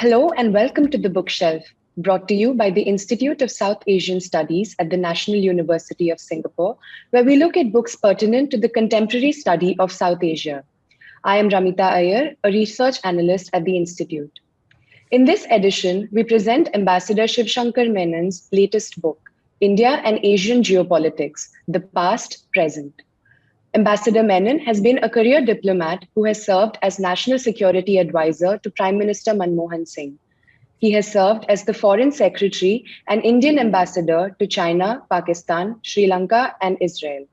Hello and welcome to The Bookshelf, brought to you by the Institute of South Asian Studies at the National University of Singapore, where we look at books pertinent to the contemporary study of South Asia. I am Ramita Iyer, a research analyst at the Institute. In this edition, we present Ambassador Shivshankar Menon's latest book, India and Asian Geopolitics, The Past, Present. Ambassador Menon has been a career diplomat who has served as National Security Advisor to Prime Minister Manmohan Singh. He has served as the Foreign Secretary and Indian Ambassador to China, Pakistan, Sri Lanka, and Israel.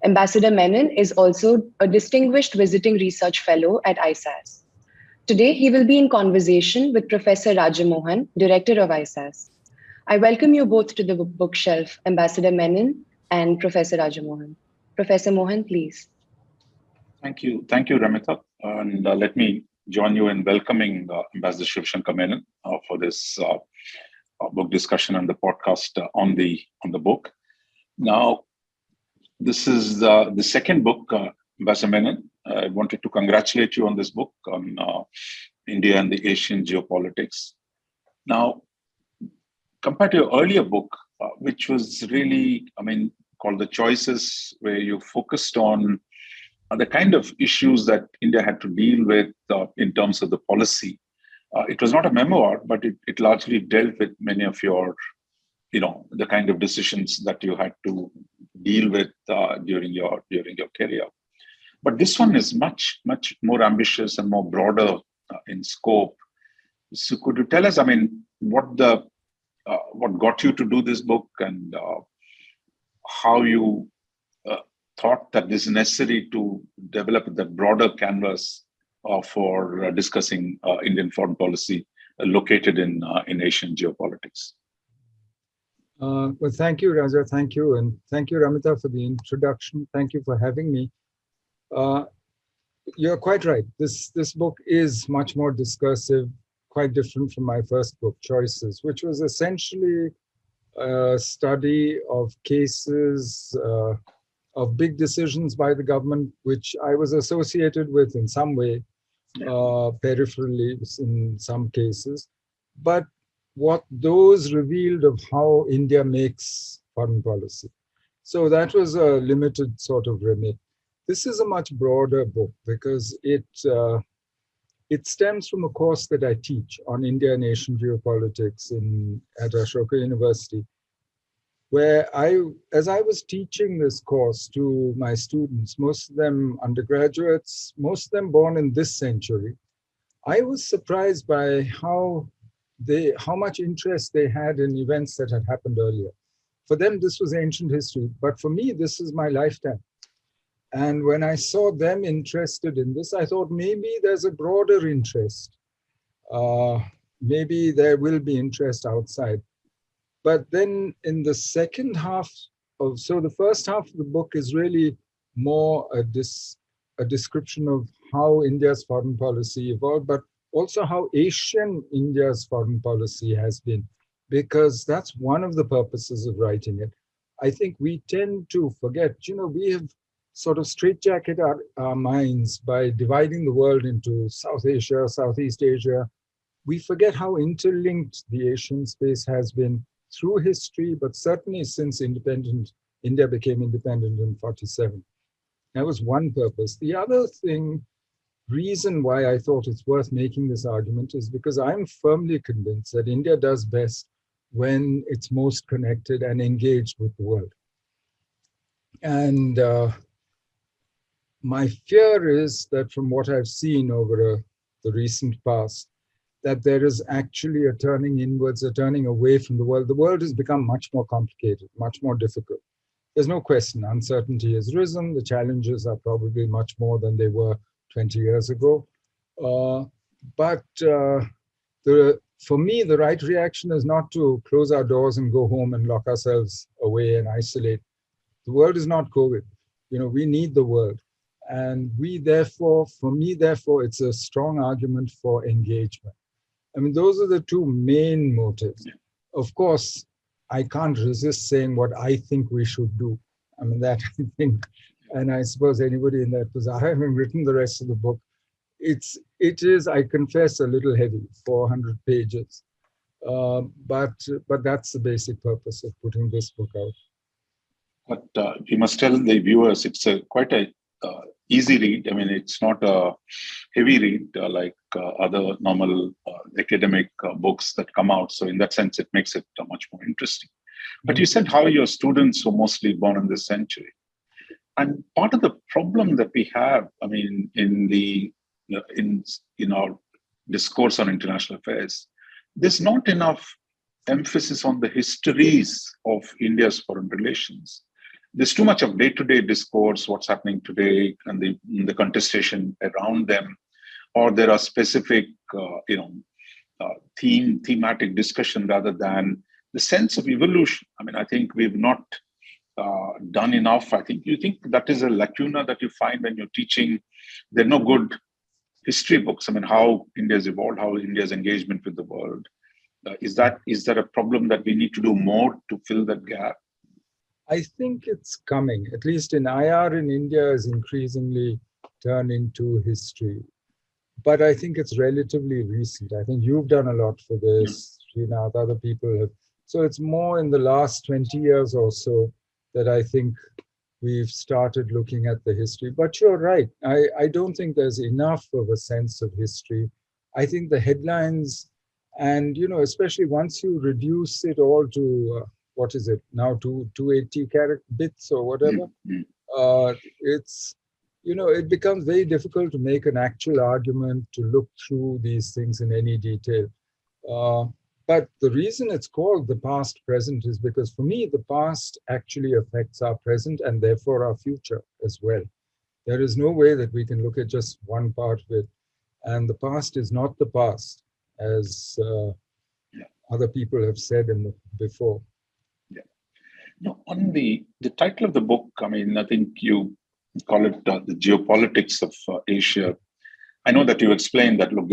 Ambassador Menon is also a distinguished visiting research fellow at ISAS. Today, he will be in conversation with Professor Raja Mohan, Director of ISAS. I welcome you both to the bookshelf, Ambassador Menon and Professor Raja Mohan. Professor Mohan, please. Thank you, Ramita. And let me join you in welcoming Ambassador Shivshankar Menon for this book discussion and the podcast on the book. Now, this is the second book, Ambassador Menon. I wanted to congratulate you on this book on India and the Asian Geopolitics. Now, compared to your earlier book, which was really, called The Choices, where you focused on the kind of issues that India had to deal with in terms of the policy. It was not a memoir, but it largely dealt with many of your, the kind of decisions that you had to deal with during your career. But this one is much more ambitious and more broader in scope. So could you tell us, what got you to do this book and how you thought that this is necessary to develop that broader canvas for discussing Indian foreign policy located in Asian geopolitics? Well, thank you, Raja. Thank you. And thank you, Ramita, for the introduction. Thank you for having me. You're quite right. This book is much more discursive, quite different from my first book, Choices, which was essentially a study of cases of big decisions by the government, which I was associated with in some way, peripherally in some cases. But what those revealed of how India makes foreign policy. So that was a limited sort of remit. This is a much broader book because it stems from a course that I teach on India and Asian geopolitics at Ashoka University, where as I was teaching this course to my students, most of them undergraduates, most of them born in this century, I was surprised by how much interest they had in events that had happened earlier. For them, this was ancient history, but for me, this is my lifetime. And when I saw them interested in this, I thought maybe there's a broader interest. Maybe there will be interest outside. But then in the second half the first half of the book is really more a description of how India's foreign policy evolved, but also how Asian India's foreign policy has been, because that's one of the purposes of writing it. I think we tend to forget, we have sort of straitjacketed our minds by dividing the world into South Asia, Southeast Asia. We forget how interlinked the Asian space has been through history, but certainly since India became independent in 1947. That was one purpose. The other reason why I thought it's worth making this argument is because I'm firmly convinced that India does best when it's most connected and engaged with the world. And my fear is that from what I've seen over the recent past, that there is actually a turning inwards, a turning away from the world. The world has become much more complicated, much more difficult. There's no question, uncertainty has risen. The challenges are probably much more than they were 20 years ago. But for me, the right reaction is not to close our doors and go home and lock ourselves away and isolate. The world is not COVID. We need the world. And for me, it's a strong argument for engagement. Those are the two main motives. Of course, I can't resist saying what I think we should do. That I think, and I suppose anybody in that position, I haven't written the rest of the book, it is, I confess, a little heavy, 400 pages. But that's the basic purpose of putting this book out. But we must tell the viewers it's quite a easy read. I mean, it's not a heavy read like other normal academic books that come out. So in that sense, it makes it much more interesting. But you said how your students were mostly born in this century. And part of the problem that we have, I mean, in our discourse on international affairs, there's not enough emphasis on the histories of India's foreign relations. There's too much of day-to-day discourse, what's happening today, and the contestation around them, or there are specific, thematic discussion rather than the sense of evolution. I mean, I think we've not done enough. I think you think that is a lacuna that you find when you're teaching. There are no good history books. I mean, how India's evolved, how India's engagement with the world. Is that a problem that we need to do more to fill that gap? I think it's coming. At least in IR in India is increasingly turned into history. But I think it's relatively recent. I think you've done a lot for this, Srinath, other people have. So it's more in the last 20 years or so that I think we've started looking at the history. But you're right. I don't think there's enough of a sense of history. I think the headlines, and especially once you reduce it all to what is it now, 280 character bits or whatever, it's it becomes very difficult to make an actual argument, to look through these things in any detail. But the reason it's called the past present is because for me, the past actually affects our present and therefore our future as well. There is no way that we can look at just one part of it. And the past is not the past, as other people have said before. Yeah. No, on the title of the book, I mean, I think you call it the geopolitics of Asia. I know that you explained that, look,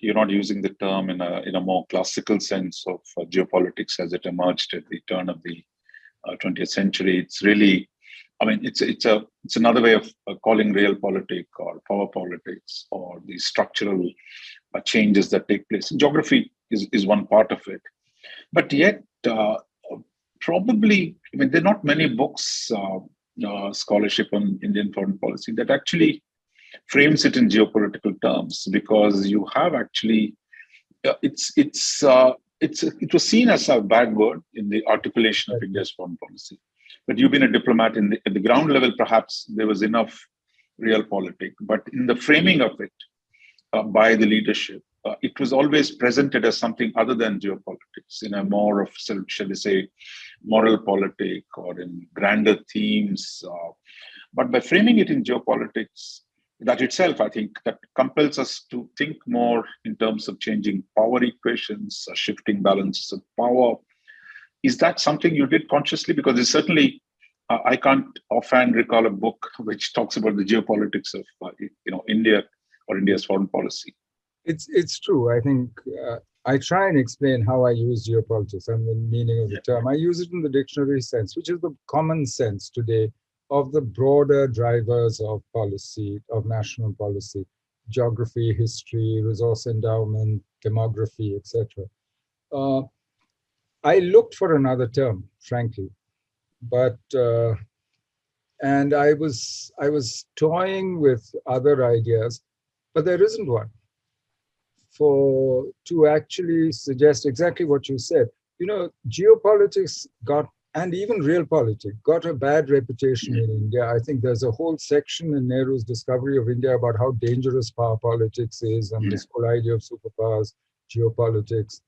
you're not using the term in a more classical sense of geopolitics as it emerged at the turn of the 20th century. It's really, I mean, it's another way of calling realpolitik or power politics or the structural changes that take place. Geography is one part of it, but yet probably, I mean, there are not many books, scholarship on Indian foreign policy that actually frames it in geopolitical terms, because you have actually it was seen as a bad word in the articulation of India's foreign policy. But you've been a diplomat at the ground level, perhaps there was enough realpolitik, but in the framing of it by the leadership, it was always presented as something other than geopolitics, in a more of, shall we say, moral politic or in grander themes. But by framing it in geopolitics, that itself, I think, that compels us to think more in terms of changing power equations, shifting balances of power. Is that something you did consciously? Because it's certainly, I can't offhand recall a book which talks about the geopolitics of India or India's foreign policy. It's true. I think I try and explain how I use geopolitics and the meaning of the term. I use it in the dictionary sense, which is the common sense today of the broader drivers of policy, of national policy: geography, history, resource endowment, demography, etc. I looked for another term, frankly, but and I was toying with other ideas, but there isn't one to actually suggest exactly what you said. Geopolitics and even realpolitik got a bad reputation in India. I think there's a whole section in Nehru's Discovery of India about how dangerous power politics is and this whole idea of superpowers, geopolitics.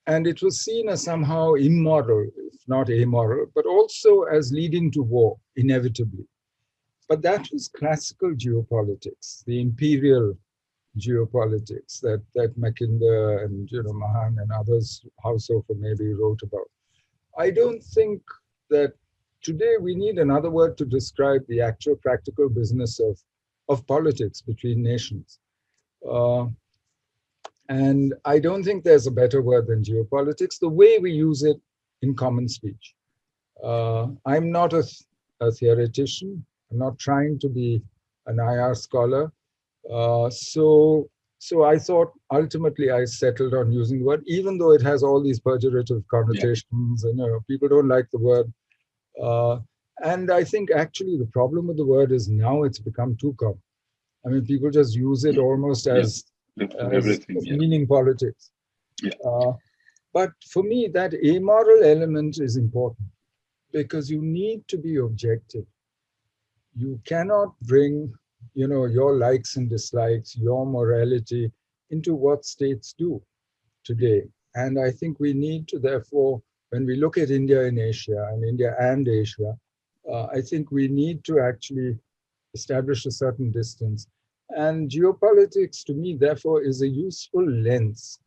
And it was seen as somehow immoral, if not amoral, but also as leading to war, inevitably. But that was classical geopolitics, the imperial geopolitics that Mackinder and Mohan and others, Househofer maybe, wrote about. I don't think that today we need another word to describe the actual practical business of politics between nations. And I don't think there's a better word than geopolitics, the way we use it in common speech. I'm not a theoretician. I'm not trying to be an IR scholar. So I thought ultimately I settled on using the word, even though it has all these pejorative connotations, and people don't like the word. Uh, and I think actually the problem with the word is now it's become too common. I mean, people just use it almost For everything. as meaning politics. Yeah. But for me, that amoral element is important because you need to be objective. You cannot bring, your likes and dislikes, your morality into what states do today. And I think we need to, therefore, when we look at India in Asia and India and Asia, I think we need to actually establish a certain distance. And geopolitics, to me, therefore, is a useful lens,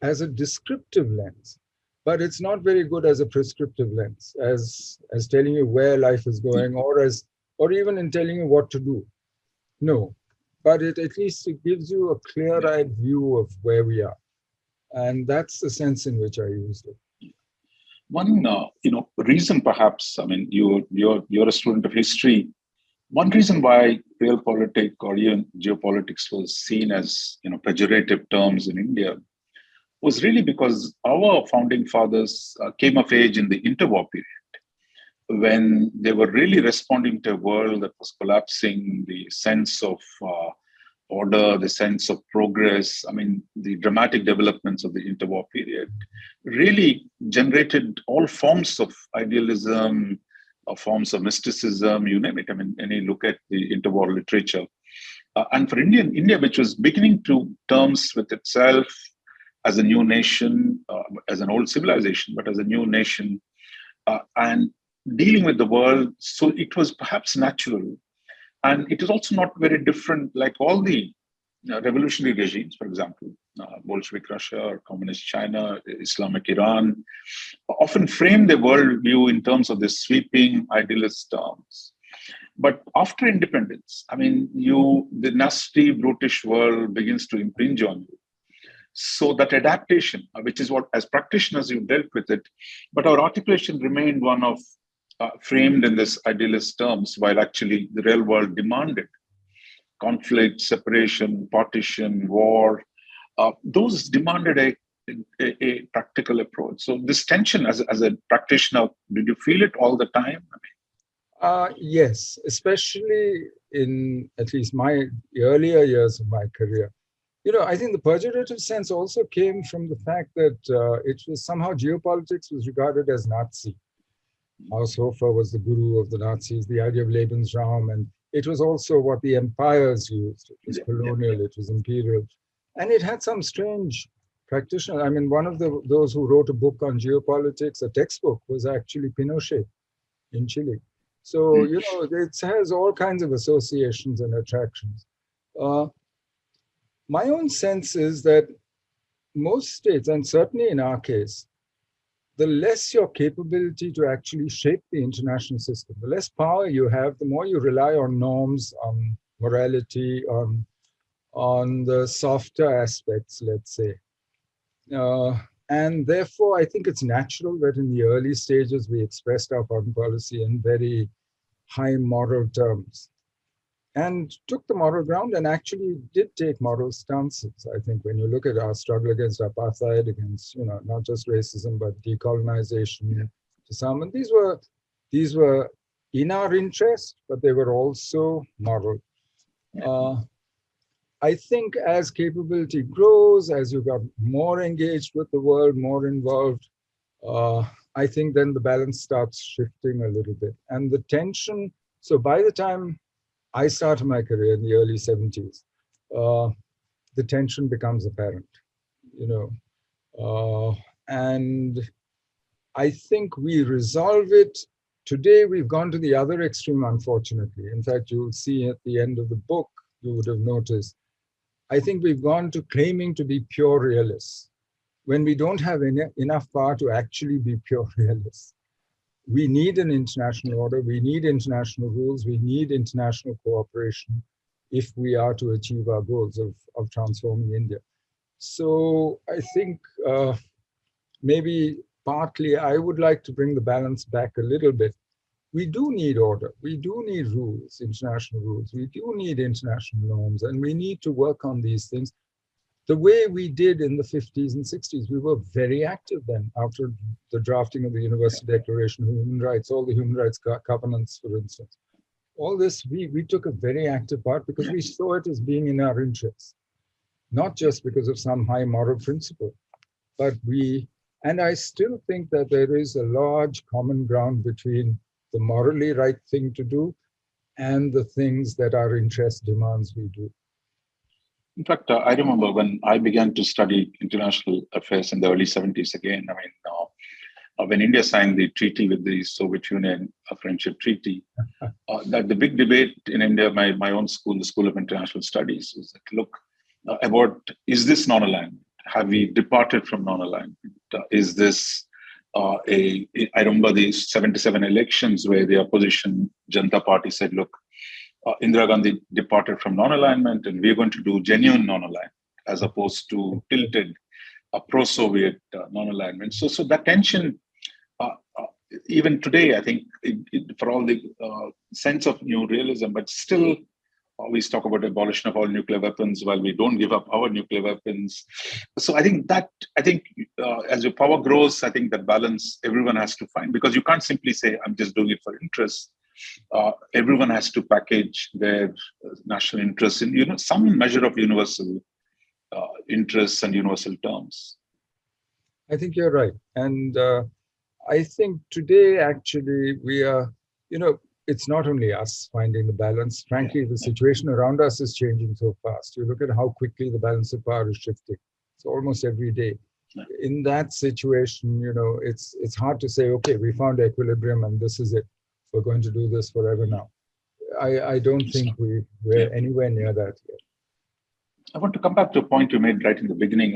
as a descriptive lens. But it's not very good as a prescriptive lens, as telling you where life is going, or even in telling you what to do. No, but at least it gives you a clear-eyed view of where we are. And that's the sense in which I used it. One, reason perhaps, I mean, you're a student of history. One reason why realpolitik or even geopolitics was seen as, pejorative terms in India was really because our founding fathers came of age in the interwar period, when they were really responding to a world that was collapsing, the sense of order, the sense of progress. I mean, the dramatic developments of the interwar period really generated all forms of idealism, forms of mysticism, you name it. I mean, any look at the interwar literature. And for India, which was beginning to terms with itself as a new nation, as an old civilization, but as a new nation, and dealing with the world, so it was perhaps natural. And it is also not very different, like all the revolutionary regimes, for example, Bolshevik Russia or Communist China, Islamic Iran, often frame their worldview in terms of this sweeping idealist terms. But after independence, I mean, the nasty, brutish world begins to impinge on you. So that adaptation, which is what, as practitioners, you dealt with it, but our articulation remained one of framed in this idealist terms, while actually the real world demanded conflict, separation, partition, war. Those demanded a practical approach. So this tension, as a practitioner, did you feel it all the time? Yes, especially in at least my earlier years of my career. I think the pejorative sense also came from the fact that it was somehow geopolitics was regarded as Nazi. Haus Hofer was the guru of the Nazis, the idea of Lebensraum, and it was also what the empires used. It was colonial, it was imperial, and it had some strange practitioner. I mean, one of those who wrote a book on geopolitics, a textbook, was actually Pinochet in Chile. So, it has all kinds of associations and attractions. My own sense is that most states, and certainly in our case, the less your capability to actually shape the international system, the less power you have, the more you rely on norms, on morality, on the softer aspects, let's say. And therefore, I think it's natural that in the early stages, we expressed our foreign policy in very high moral terms and took the moral ground and actually did take moral stances. I think when you look at our struggle against apartheid, against, not just racism, but decolonization to some, and these were in our interest, but they were also moral. I think as capability grows, as you got more engaged with the world, more involved, I think then the balance starts shifting a little bit. And the tension, so by the time I started my career in the early 70s, the tension becomes apparent, and I think we resolve it. Today, we've gone to the other extreme, unfortunately. In fact, you'll see at the end of the book, you would have noticed, I think we've gone to claiming to be pure realists when we don't have enough power to actually be pure realists. We need an international order, we need international rules, we need international cooperation if we are to achieve our goals of transforming India. So I think maybe partly I would like to bring the balance back a little bit we do need order. We do need rules, international rules. We do need international norms, and we need to work on these things the way we did in the 50s and 60s. We were very active then after the drafting of the Universal Declaration of Human Rights, all the human rights covenants, for instance. All this, we took a very active part because we saw it as being in our interests, not just because of some high moral principle, but and I still think that there is a large common ground between the morally right thing to do and the things that our interest demands we do. In fact, I remember when I began to study international affairs in the early 70s again, when India signed the treaty with the Soviet Union, a friendship treaty, that the big debate in India, my own school, the School of International Studies, was that, look, about, is this non-alignment? Have we departed from non-alignment? Is this I remember the 77 elections where the opposition Janata Party said, look, Indira Gandhi departed from non-alignment and we're going to do genuine non-alignment as opposed to tilted pro-Soviet non-alignment. So that tension, even today, I think, for all the sense of new realism, but still always talk about abolition of all nuclear weapons while we don't give up our nuclear weapons. So I think as your power grows, I think that balance everyone has to find, because you can't simply say, I'm just doing it for interest. Everyone has to package their national interests in some measure of universal interests and universal terms. I think you're right. And I think today, actually, we are, it's not only us finding the balance. Frankly, the situation around us is changing so fast. You look at how quickly the balance of power is shifting. It's almost every day. In that situation, it's hard to say, okay, we found equilibrium and this is it. We're going to do this forever now. I don't think we're anywhere near that yet. I want to come back to a point you made right in the beginning.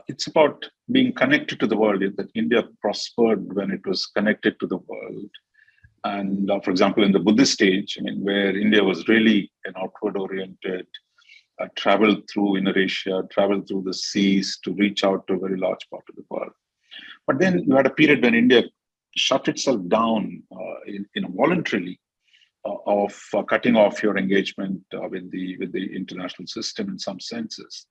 It's about being connected to the world, that India prospered when it was connected to the world. And for example, in the Buddhist age, where India was really an outward-oriented, traveled through Inner Asia, traveled through the seas to reach out to a very large part of the world. But then you had a period when India shut itself down voluntarily of cutting off your engagement with the international system in some senses.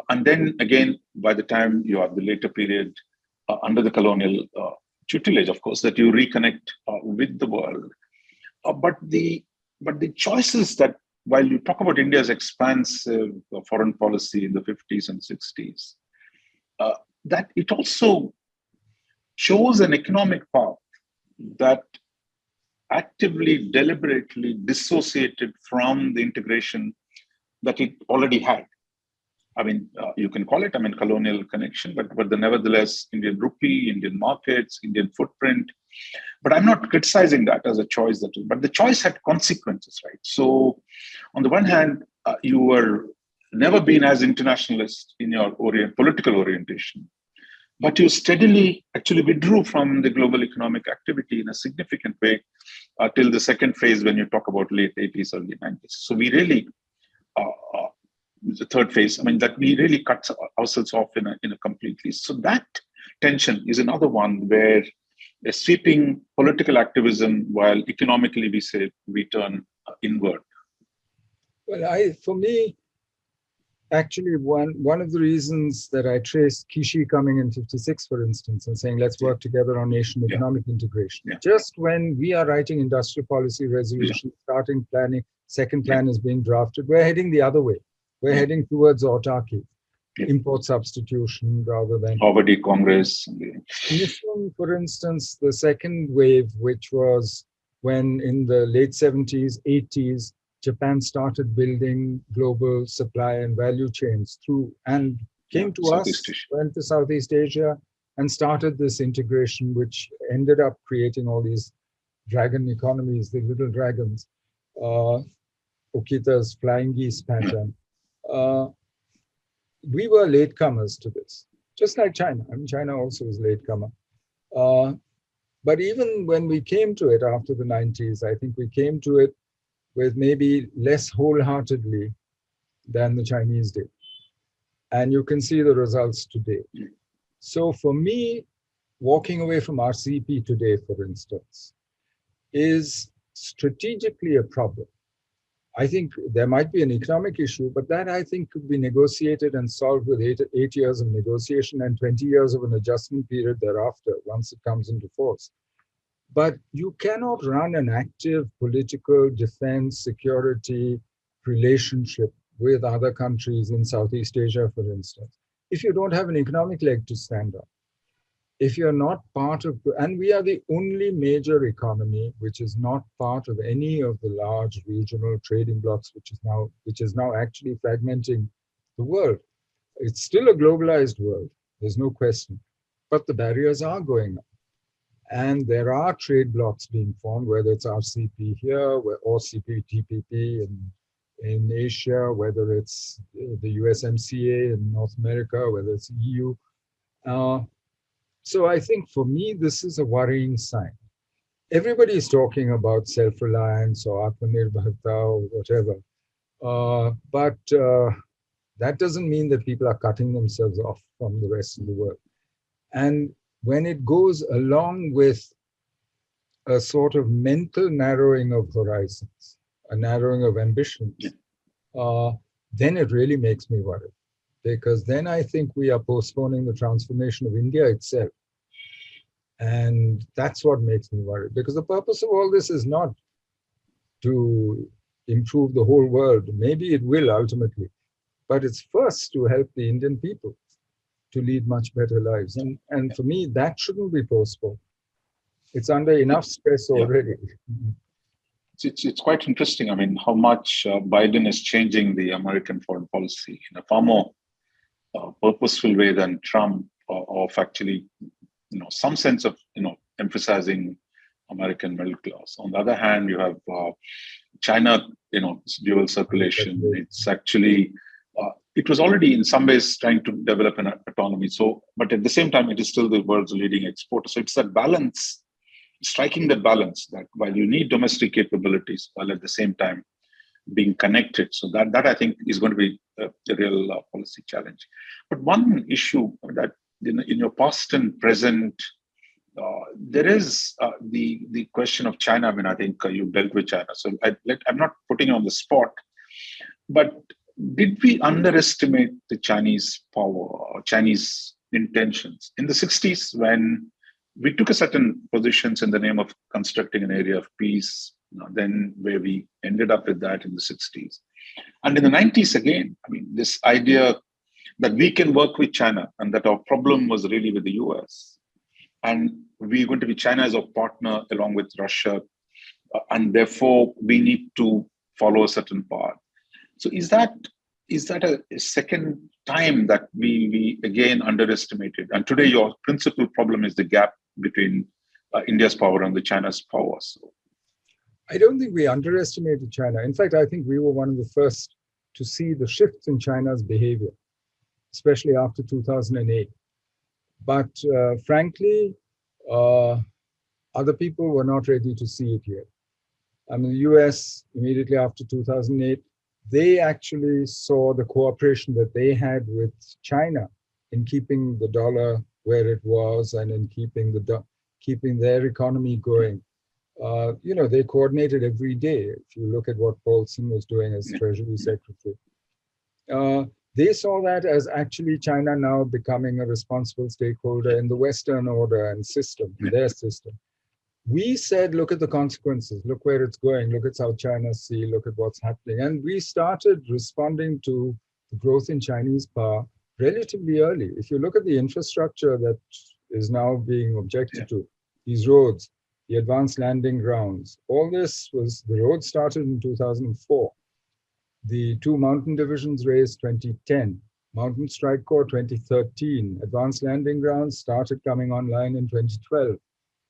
And then again, by the time you have the later period under the colonial tutelage, of course, that you reconnect with the world. But the choices that, while you talk about India's expansive foreign policy in the 50s and 60s, that it also shows an economic path that actively, deliberately dissociated from the integration that it already had. You can call it, colonial connection, but nevertheless, Indian rupee, Indian markets, Indian footprint. But I'm not criticizing that as a choice, but the choice had consequences, right? So on the one hand, you were never been as internationalist in your political orientation, but you steadily actually withdrew from the global economic activity in a significant way till the second phase when you talk about late 80s, early 90s. So we really, the third phase, that we really cut ourselves off in a completely. So that tension is another one where a sweeping political activism, while economically we say we turn inward. Well, for me, actually, one of the reasons that I traced Kishi coming in 56, for instance, and saying, let's work together on Asian economic integration. Just when we are writing industrial policy resolution, starting planning, second plan is being drafted, we're heading the other way. We're heading towards autarky, import substitution rather than... Poverty Congress. Missing, for instance, the second wave, which was when in the late 70s, 80s, Japan started building global supply and value chains through and came to us, went to Southeast Asia and started this integration, which ended up creating all these dragon economies, the little dragons, Okita's flying geese pattern. We were latecomers to this, just like China. China also was latecomer. But even when we came to it after the 90s, I think we came to it with maybe less wholeheartedly than the Chinese did. And you can see the results today. So for me, walking away from RCEP today, for instance, is strategically a problem. I think there might be an economic issue, but that I think could be negotiated and solved with eight years of negotiation and 20 years of an adjustment period thereafter, once it comes into force. But you cannot run an active political defense security relationship with other countries in Southeast Asia, for instance, if you don't have an economic leg to stand on. If you're not part of, and we are the only major economy which is not part of any of the large regional trading blocs, which is now actually fragmenting the world. It's still a globalized world, there's no question, but the barriers are going up. And there are trade blocs being formed, whether it's RCP here or CPTPP in Asia, whether it's the USMCA in North America, whether it's EU. So I think for me, this is a worrying sign. Everybody is talking about self-reliance or Atmanirbharta or whatever, but that doesn't mean that people are cutting themselves off from the rest of the world. And when it goes along with a sort of mental narrowing of horizons, a narrowing of ambitions, then it really makes me worried. Because then I think we are postponing the transformation of India itself. And that's what makes me worried. Because the purpose of all this is not to improve the whole world. Maybe it will ultimately. But it's first to help the Indian people to lead much better lives. And for me, that shouldn't be postponed. It's under enough stress already. It's quite interesting. I mean, how much Biden is changing the American foreign policy in a far more purposeful way than Trump, of actually, some sense of, emphasizing American middle class. On the other hand, you have China, dual circulation. It's actually, it was already in some ways trying to develop an autonomy. So, but at the same time, it is still the world's leading exporter. So it's that balance, striking that balance that while you need domestic capabilities, while at the same time being connected. So that I think is going to be a real policy challenge. But one issue that in your past and present, there is the question of China. I mean, I think you dealt with China. So I'm not putting you on the spot, but did we underestimate the Chinese power or Chinese intentions in the 60s when we took a certain positions in the name of constructing an area of peace, then where we ended up with that in the 60s. And in the 90s again, I mean, this idea that we can work with China and that our problem was really with the US. And we're going to be China as a partner along with Russia. And therefore, we need to follow a certain path. So is that a second time that we again underestimated? And today, your principal problem is the gap between India's power and the China's power. So. I don't think we underestimated China. In fact, I think we were one of the first to see the shifts in China's behavior, especially after 2008. But frankly, other people were not ready to see it yet. I mean, the US, immediately after 2008, they actually saw the cooperation that they had with China in keeping the dollar where it was and in keeping their economy going. They coordinated every day. If you look at what Paulson was doing as Treasury Secretary, they saw that as actually China now becoming a responsible stakeholder in the Western order and system, their system. We said, look at the consequences, look where it's going, look at South China Sea, look at what's happening. And we started responding to the growth in Chinese power relatively early. If you look at the infrastructure that is now being objected to, these roads, the advanced landing grounds, all this was, the road started in 2004. The two mountain divisions raised 2010, Mountain Strike Corps 2013, advanced landing grounds started coming online in 2012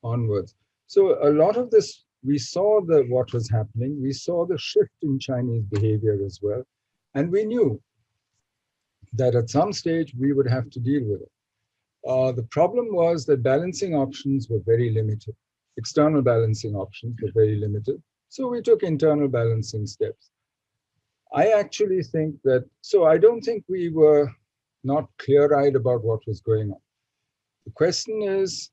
onwards. So a lot of this, we saw what was happening. We saw the shift in Chinese behavior as well. And we knew that at some stage we would have to deal with it. The problem was that balancing options were very limited. External balancing options were very limited. So we took internal balancing steps. I actually think that, so I don't think we were not clear-eyed about what was going on. The question is,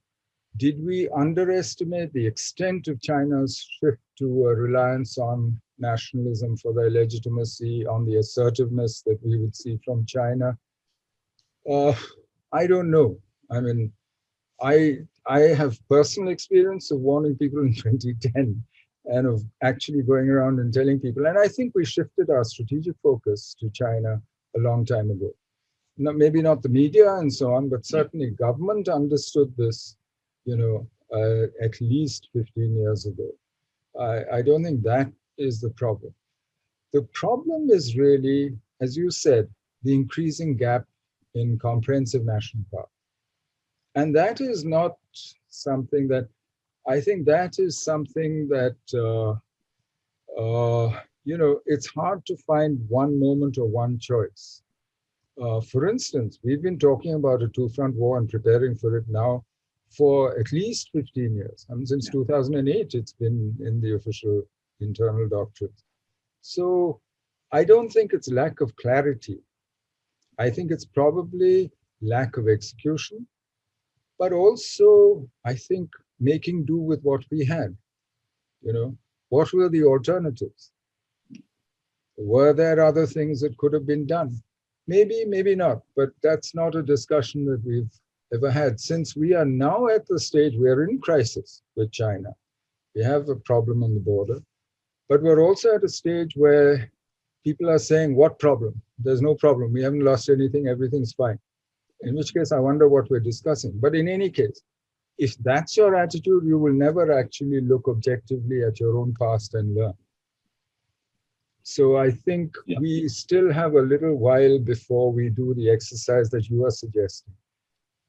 did we underestimate the extent of China's shift to a reliance on nationalism for their legitimacy, on the assertiveness that we would see from China? I don't know. I mean, I have personal experience of warning people in 2010 and of actually going around and telling people. And I think we shifted our strategic focus to China a long time ago. Maybe not the media and so on, but certainly government understood this, at least 15 years ago. I don't think that is the problem. The problem is really, as you said, the increasing gap in comprehensive national power. And that is not something that, I think that is something that, it's hard to find one moment or one choice. For instance, we've been talking about a two-front war and preparing for it now for at least 15 years. I mean, since 2008, it's been in the official internal doctrines. So I don't think it's lack of clarity. I think it's probably lack of execution, but also, I think, making do with what we had. What were the alternatives? Were there other things that could have been done? Maybe, maybe not, but that's not a discussion that we've ever had. Since we are now at the stage, we're in crisis with China. We have a problem on the border, but we're also at a stage where people are saying, what problem? There's no problem. We haven't lost anything. Everything's fine. In which case, I wonder what we're discussing. But in any case, if that's your attitude, you will never actually look objectively at your own past and learn. So I think we still have a little while before we do the exercise that you are suggesting,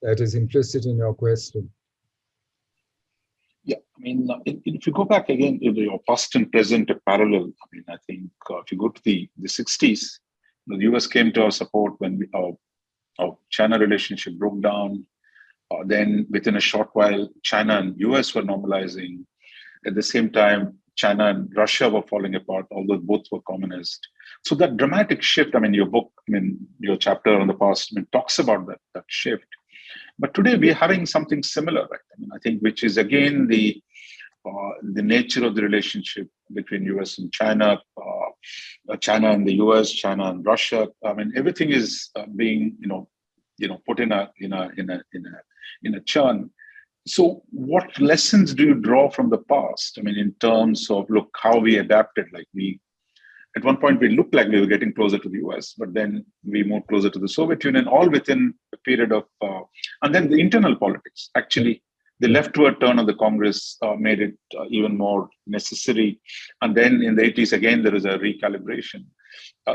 that is implicit in your question. Yeah, I mean, if you go back again, your past and present are parallel. I mean, I think if you go to the 60s, the US came to our support when our China relationship broke down. Then within a short while, China and US were normalizing. At the same time, China and Russia were falling apart, although both were communist. So that dramatic shift, I mean, your book, your chapter on the past, talks about that shift. But today we're having something similar, right? I think, which is again the nature of the relationship between US and China, China and the US, China and Russia. I mean, everything is being, put in a churn. So what lessons do you draw from the past? I mean, in terms of, look, how we adapted, like at one point we looked like we were getting closer to the US, but then we moved closer to the Soviet Union, all within a period of, and then the internal politics, actually, the leftward turn of the Congress made it even more necessary. And then in the 80s, again, there is a recalibration.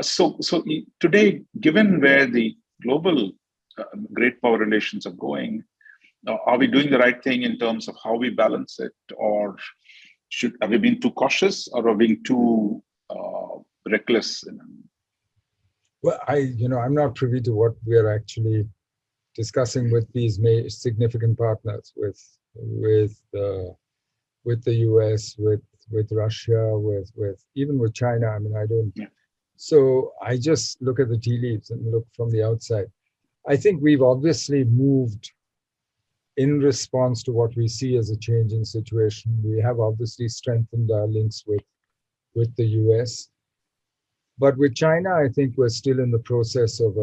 So today, given where the global great power relations are going, are we doing the right thing in terms of how we balance it, or have we been too cautious, or are we being too reckless? Well, I'm not privy to what we are actually discussing with these significant partners, with the US, with Russia, with even with China. I mean, I don't. Yeah. So I just look at the tea leaves and look from the outside. I think we've obviously moved in response to what we see as a changing situation. We have obviously strengthened our links with the US. But with China, I think we're still in the process of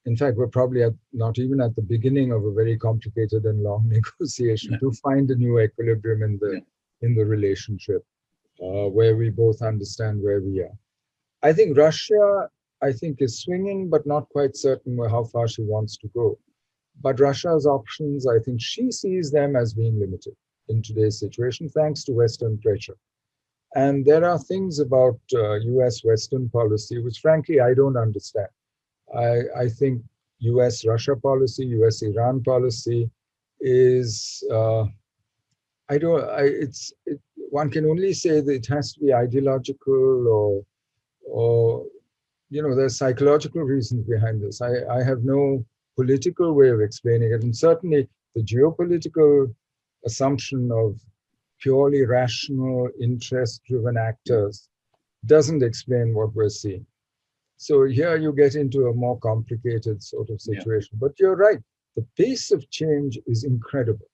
in fact, we're probably not even at the beginning of a very complicated and long negotiation to find a new equilibrium in the relationship, where we both understand where we are. I think Russia, is swinging, but not quite certain how far she wants to go. But Russia's options, I think she sees them as being limited in today's situation, thanks to Western pressure. And there are things about US-Western policy, which frankly, I don't understand. I think US-Russia policy, US-Iran policy is, one can only say that it has to be ideological or there's psychological reasons behind this. I have no political way of explaining it. And certainly the geopolitical assumption of purely rational, interest-driven actors doesn't explain what we're seeing. So here you get into a more complicated sort of situation. Yeah. But you're right, the pace of change is incredible.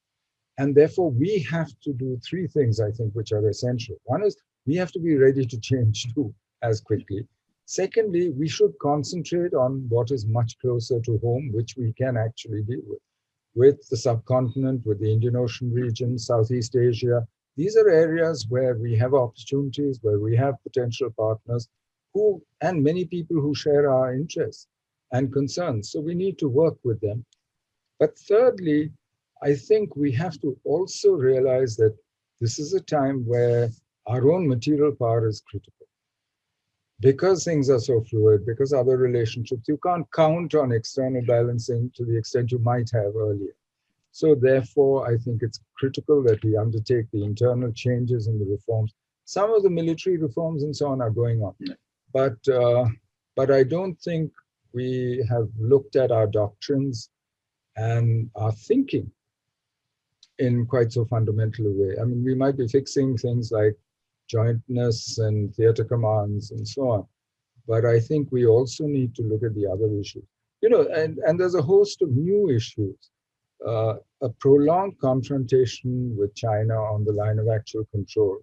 And therefore, we have to do three things, I think, which are essential. One is we have to be ready to change too as quickly. Secondly, we should concentrate on what is much closer to home, which we can actually deal with the subcontinent, with the Indian Ocean region, Southeast Asia. These are areas where we have opportunities, where we have potential partners who, and many people who share our interests and concerns. So we need to work with them. But thirdly, I think we have to also realize that this is a time where our own material power is critical. Because things are so fluid, because other relationships, you can't count on external balancing to the extent you might have earlier. So therefore, I think it's critical that we undertake the internal changes and the reforms. Some of the military reforms and so on are going on. But I don't think we have looked at our doctrines and our thinking in quite so fundamental a way. I mean, we might be fixing things like jointness and theater commands and so on, but I think we also need to look at the other issues. And there's a host of new issues. A prolonged confrontation with China on the line of actual control.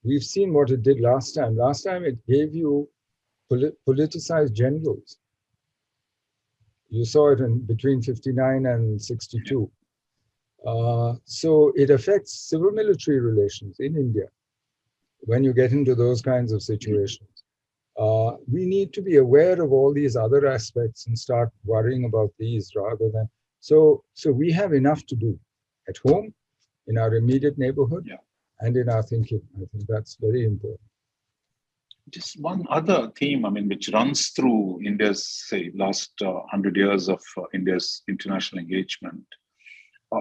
We've seen what it did last time. Last time it gave you politicized generals. You saw it in between 59 and 62. So it affects civil military relations in India when you get into those kinds of situations. We need to be aware of all these other aspects and start worrying about these rather than. So we have enough to do at home, in our immediate neighborhood, and in our thinking. I think that's very important. Just one other theme, I mean, which runs through India's, say, last 100 years of India's international engagement,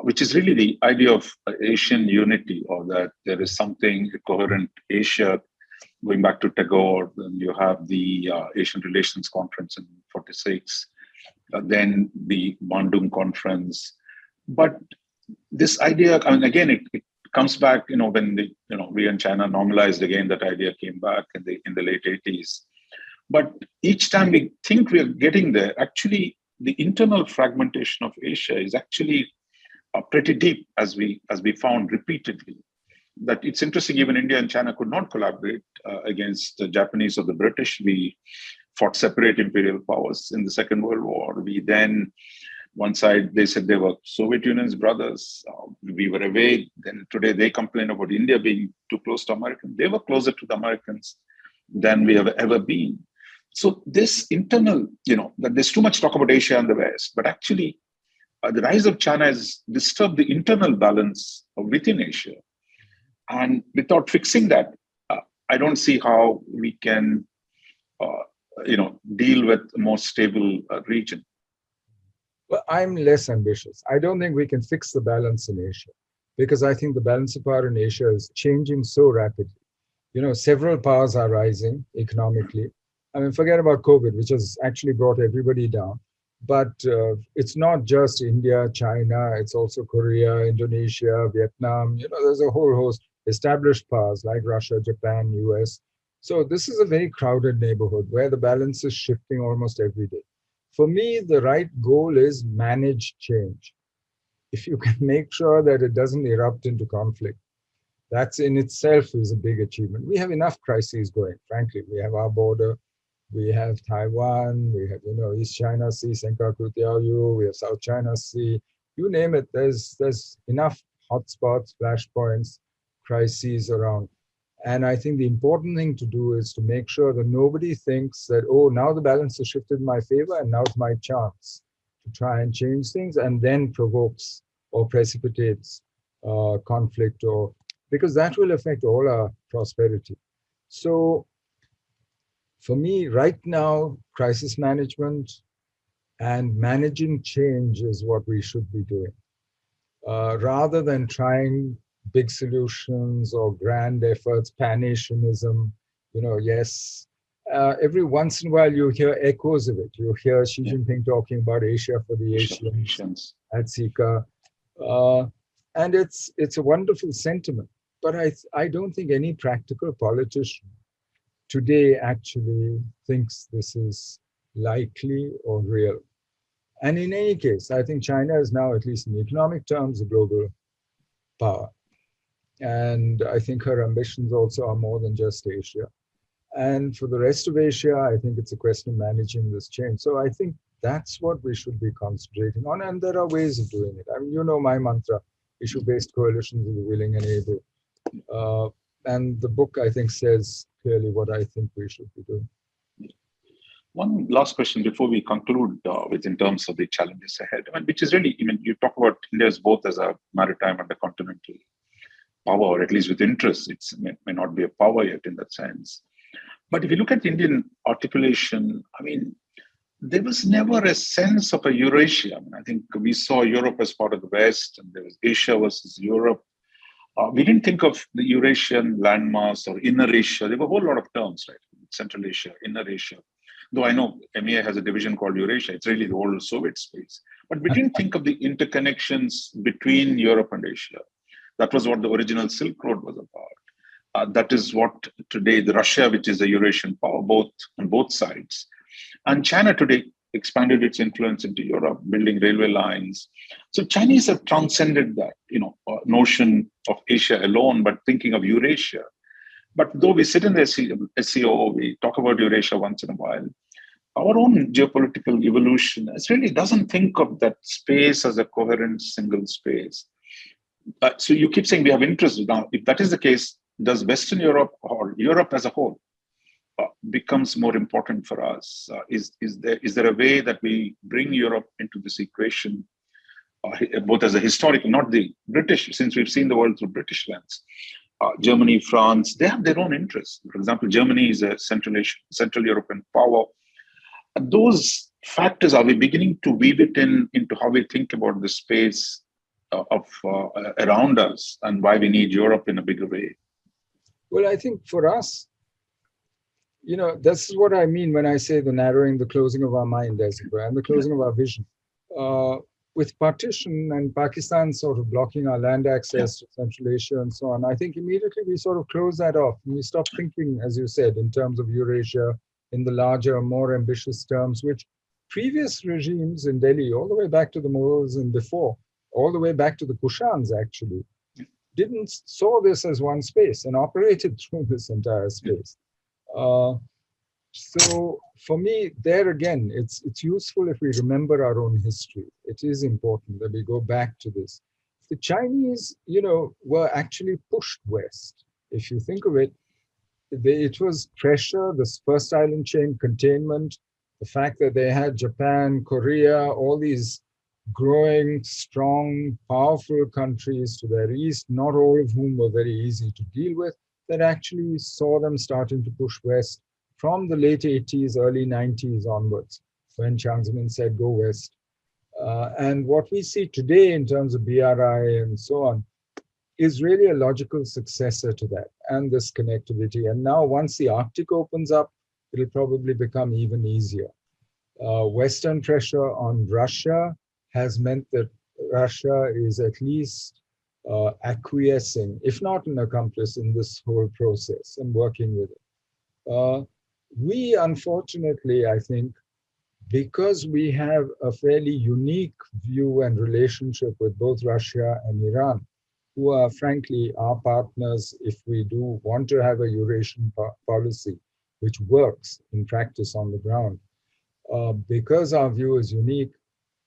which is really the idea of Asian unity, or that there is something coherent Asia, going back to Tagore. Then you have the Asian Relations Conference in 46, then the Bandung Conference. But this idea, I mean, again, it comes back, when we and China normalized again, that idea came back in the late 80s. But each time we think we are getting there, actually, the internal fragmentation of Asia is actually pretty deep, as we found repeatedly. That it's interesting, even India and China could not collaborate against the Japanese or the British. We fought separate imperial powers in the Second World War. We then, one side, they said they were Soviet Union's brothers. We were away. Then today they complain about India being too close to Americans. They were closer to the Americans than we have ever been. So this internal, that there's too much talk about Asia and the West, but actually the rise of China has disturbed the internal balance within Asia. And without fixing that, I don't see how we can, deal with a more stable region. Well, I'm less ambitious. I don't think we can fix the balance in Asia, because I think the balance of power in Asia is changing so rapidly. Several powers are rising economically. I mean, forget about COVID, which has actually brought everybody down. But it's not just India, China, it's also Korea, Indonesia, Vietnam. There's a whole host established powers like Russia, Japan, US. So this is a very crowded neighborhood where the balance is shifting almost every day. For me, the right goal is managed change. If you can make sure that it doesn't erupt into conflict, that's in itself is a big achievement. We have enough crises going, frankly. We have our border, we have Taiwan, we have, East China Sea, Senkaku Diaoyu, we have South China Sea, you name it, there's enough hotspots, flashpoints, crises around. And I think the important thing to do is to make sure that nobody thinks that, now the balance has shifted in my favor and now it's my chance to try and change things, and then provokes or precipitates conflict, because that will affect all our prosperity. So for me, right now, crisis management and managing change is what we should be doing, rather than trying big solutions or grand efforts, Pan-Asianism. Yes, every once in a while you hear echoes of it. You hear Xi Jinping talking about Asia for the Asians at Sika, and it's a wonderful sentiment. But I don't think any practical politician today actually thinks this is likely or real. And in any case, I think China is now, at least in economic terms, a global power. And I think her ambitions also are more than just Asia. And for the rest of Asia, I think it's a question of managing this change. So I think that's what we should be concentrating on. And there are ways of doing it. I mean, you know my mantra, issue-based coalitions of the willing and able. And the book, I think, says clearly what I think we should be doing. One last question before we conclude with in terms of the challenges ahead, which is really, you talk about India as both as a maritime and a continental power, or at least with interest. It may not be a power yet in that sense. But if you look at Indian articulation, there was never a sense of a Eurasia. I think we saw Europe as part of the West, and there was Asia versus Europe. We didn't think of the Eurasian landmass or Inner Asia. There were a whole lot of terms, right? Central Asia, Inner Asia. Though I know MEA has a division called Eurasia, it's really the old Soviet space. But we didn't think of the interconnections between Europe and Asia. That was what the original Silk Road was about. That is what today the Russia, which is a Eurasian power, on both sides. And China today expanded its influence into Europe, building railway lines. So Chinese have transcended that, notion of Asia alone, but thinking of Eurasia. But though we sit in the SCO, we talk about Eurasia once in a while, our own geopolitical evolution really doesn't think of that space as a coherent single space. So you keep saying we have interest. Now, if that is the case, does Western Europe or Europe as a whole becomes more important for us? Is there a way that we bring Europe into this equation, both as a historical, not the British, since we've seen the world through British lens? Germany, France, they have their own interests. For example, Germany is a Central European power. And those factors, are we beginning to weave it into how we think about the space around us and why we need Europe in a bigger way? Well, I think for us, this is what I mean when I say the closing of our mind, as it were, and the closing of our vision. With partition and Pakistan sort of blocking our land access to Central Asia and so on, I think immediately we sort of close that off and we stop thinking, as you said, in terms of Eurasia, in the larger, more ambitious terms, which previous regimes in Delhi, all the way back to the Mughals and before, all the way back to the Kushans actually, didn't saw this as one space and operated through this entire space. So for me, there again, it's useful if we remember our own history. It is important that we go back to this. The Chinese, were actually pushed west. If you think of it, it was pressure, this first island chain containment, the fact that they had Japan, Korea, all these growing, strong, powerful countries to their east, not all of whom were very easy to deal with, that actually saw them starting to push west from the late 80s, early 90s onwards, when Jiang Zemin said, go west. And what we see today in terms of BRI and so on is really a logical successor to that and this connectivity. And now once the Arctic opens up, it'll probably become even easier. Western pressure on Russia has meant that Russia is at least acquiescing, if not an accomplice in this whole process and working with it. We, unfortunately, I think, because we have a fairly unique view and relationship with both Russia and Iran, who are frankly our partners if we do want to have a Eurasian policy, which works in practice on the ground. Because our view is unique,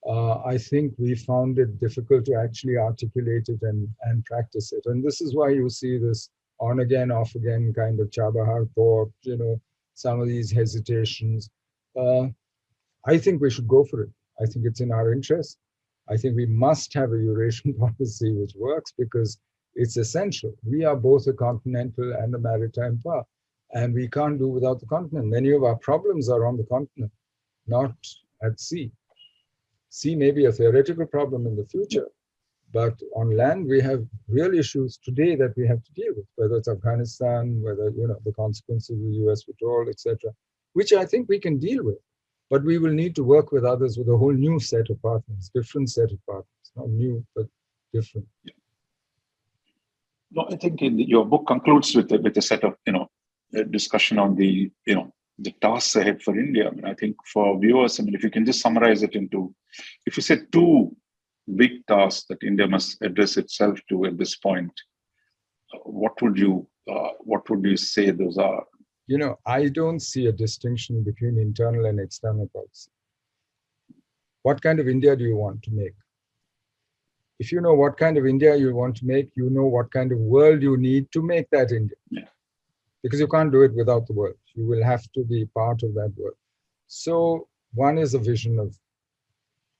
I think we found it difficult to actually articulate it and practice it. And this is why you see this on again, off again kind of Chabahar port, some of these hesitations. I think we should go for it. I think it's in our interest. I think we must have a Eurasian policy which works because it's essential. We are both a continental and a maritime power, and we can't do without the continent. Many of our problems are on the continent, not at sea. Sea may be a theoretical problem in the future, but on land we have real issues today that we have to deal with, whether it's Afghanistan, whether the consequences of the US withdrawal, etc., which I think we can deal with. But we will need to work with others with a whole new set of partners, different set of partners, not new, but different. No, I think your book concludes with a set of, a discussion on the, the tasks ahead for India. I mean, I think for viewers, I mean, if you can just summarize it into, if you say two big tasks that India must address itself to at this point, what would you say those are? You know, I don't see a distinction between internal and external policy. What kind of India do you want to make? If you know what kind of India you want to make, you know what kind of world you need to make that India. Yeah. Because you can't do it without the world. You will have to be part of that world. So one is a vision of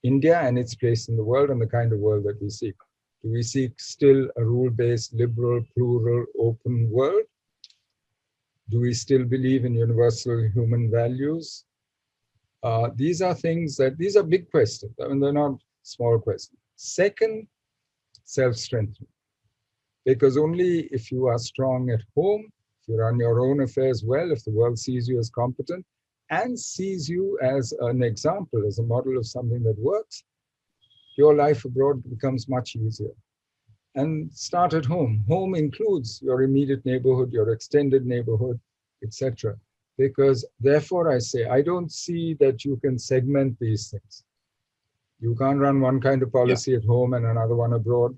India and its place in the world and the kind of world that we seek. Do we seek still a rule-based, liberal, plural, open world? Do we still believe in universal human values? These are big questions. I mean, they're not small questions. Second, self-strengthening. Because only if you are strong at home, if you run your own affairs well, if the world sees you as competent and sees you as an example, as a model of something that works, your life abroad becomes much easier. And start at home. Home includes your immediate neighborhood, your extended neighborhood, etc. Because therefore I say, I don't see that you can segment these things. You can't run one kind of policy at home and another one abroad.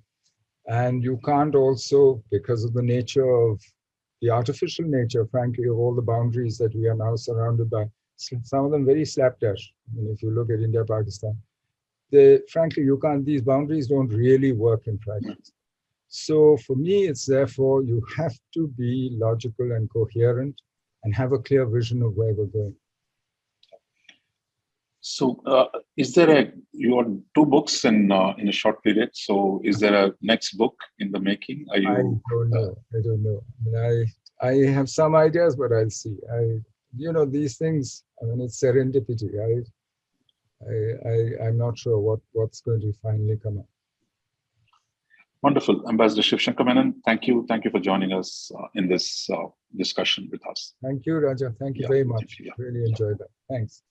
And you can't also, because of the nature of the artificial nature, frankly, of all the boundaries that we are now surrounded by, some of them very slapdash. I mean, if you look at India, Pakistan, frankly, you can't, these boundaries don't really work in practice. So for me, it's therefore, you have to be logical and coherent and have a clear vision of where we're going. So is there your two books in a short period? So is there a next book in the making? I don't know. I don't know. I mean, I have some ideas, but I'll see. You know, these things, I mean, it's serendipity. I'm not sure what's going to finally come up. Wonderful. Ambassador Shivshankar Menon, thank you. Thank you for joining us in this discussion with us. Thank you, Raja. Thank you very much. Really enjoyed that. Thanks.